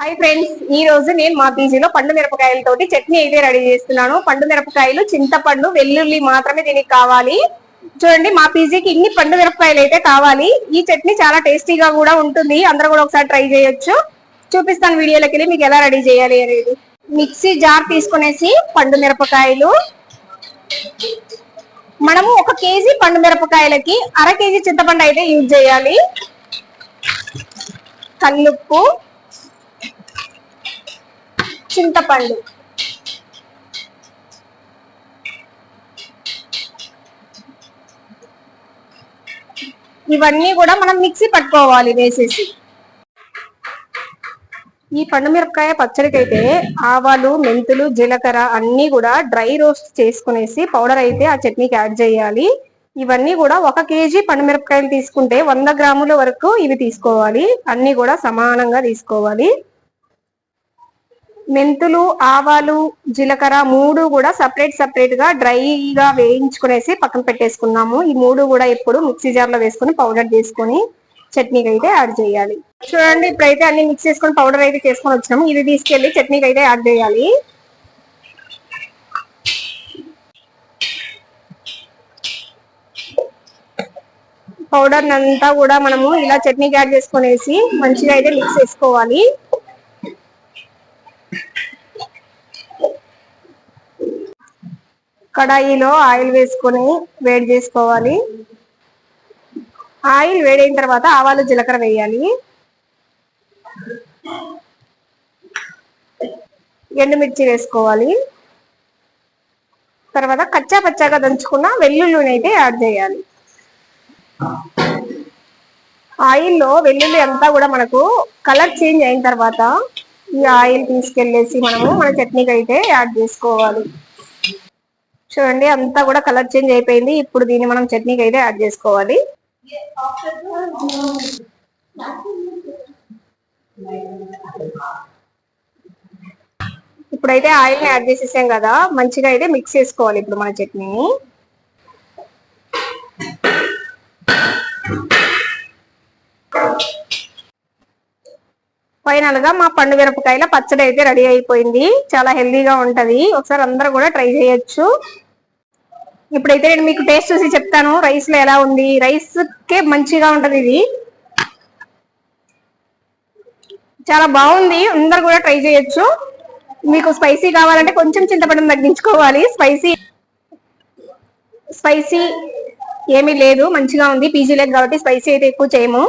Hi friends, ఈ రోజు నేను మా పీజీలో పండు మిరపకాయలతోటి చట్నీ అయితే రెడీ చేస్తున్నాను. పండు మిరపకాయలు, చింతపండు, వెల్లుల్లి మాత్రమే దీనికి కావాలి. చూడండి, మా పీజీకి ఇన్ని పండు మిరపకాయలు అయితే కావాలి. ఈ చట్నీ చాలా టేస్టీగా కూడా ఉంటుంది. అందరూ కూడా ఒకసారి ట్రై చేయొచ్చు. చూపిస్తాను వీడియోలోకి వెళ్ళి మీకు ఎలా రెడీ చేయాలి అనేది. మిక్సీ జార్ తీసుకునేసి పండు మిరపకాయలు, మనము 1 కేజీ పండు మిరపకాయలకి 1/2 కేజీ చింతపండు అయితే యూజ్ చేయాలి. కల్లుప్పు, చింతపండు, ఇవన్నీ కూడా మనం మిక్సీ పట్టుకోవాలి వేసేసి. ఈ పండు మిరపకాయ పచ్చడికి అయితే ఆవాలు, మెంతులు, జీలకర్ర అన్ని కూడా డ్రై రోస్ట్ చేసుకునేసి పౌడర్ అయితే ఆ చట్నీకి యాడ్ చేయాలి. ఇవన్నీ కూడా 1 కేజీ పండు మిరపకాయలు తీసుకుంటే 100 గ్రాముల వరకు ఇవి తీసుకోవాలి. అన్ని కూడా సమానంగా తీసుకోవాలి. మెంతులు, ఆవాలు, జీలకర్ర 3 కూడా సపరేట్ గా డ్రైగా వేయించుకునేసి పక్కన పెట్టేసుకున్నాము. ఈ 3 కూడా ఇప్పుడు మిక్సీ జార్ లో వేసుకుని పౌడర్ చేసుకుని చట్నీకి అయితే యాడ్ చేయాలి. చూడండి, ఇప్పుడైతే అన్ని మిక్స్ చేసుకుని పౌడర్ అయితే చేసుకొని వచ్చినాము. ఇది తీసుకెళ్లి చట్నీకి అయితే యాడ్ చేయాలి. పౌడర్ అంతా కూడా మనము ఇలా చట్నీకి యాడ్ చేసుకునేసి మంచిగా అయితే మిక్స్ చేసుకోవాలి. కడాయిలో ఆయిల్ వేసుకొని వేడి చేసుకోవాలి. ఆయిల్ వేడైన తర్వాత ఆవాలు, జీలకర్ర వేయాలి. ఎండుమిర్చి వేసుకోవాలి. తర్వాత కచ్చా పచ్చాగా దంచుకున్న వెల్లుల్లిని అయితే యాడ్ చేయాలి. ఆయిల్లో వెల్లుల్లి అంతా కూడా మనకు కలర్ చేంజ్ అయిన తర్వాత ఈ ఆయిల్ తీసుకెళ్లేసి మనము మన చట్నీకి అయితే యాడ్ చేసుకోవాలి. చూడండి, అంతా కూడా కలర్ చేంజ్ అయిపోయింది. ఇప్పుడు దీన్ని మనం చట్నీకి అయితే యాడ్ చేసుకోవాలి. ఇప్పుడైతే ఆయిల్ ని యాడ్ చేసేసాం కదా, మంచిగా అయితే మిక్స్ చేసుకోవాలి ఇప్పుడు మన చట్నీని. ఫైనల్ గా మా పండు మిరపకాయల పచ్చడి అయితే రెడీ అయిపోయింది. చాలా హెల్దీగా ఉంటది. ఒకసారి అందరూ కూడా ట్రై చేయొచ్చు. ఇప్పుడైతే నేను మీకు టేస్ట్ చూసి చెప్తాను రైస్ లో ఎలా ఉంది. రైస్ కే మంచిగా ఉంటది. ఇది చాలా బాగుంది. అందరు కూడా ట్రై చేయొచ్చు. మీకు స్పైసీ కావాలంటే కొంచెం చింతపండుని తగ్గించుకోవాలి. స్పైసీ ఏమీ లేదు, మంచిగా ఉంది. పీజీ లేదు కాబట్టి స్పైసీ అయితే ఎక్కువ చేయము.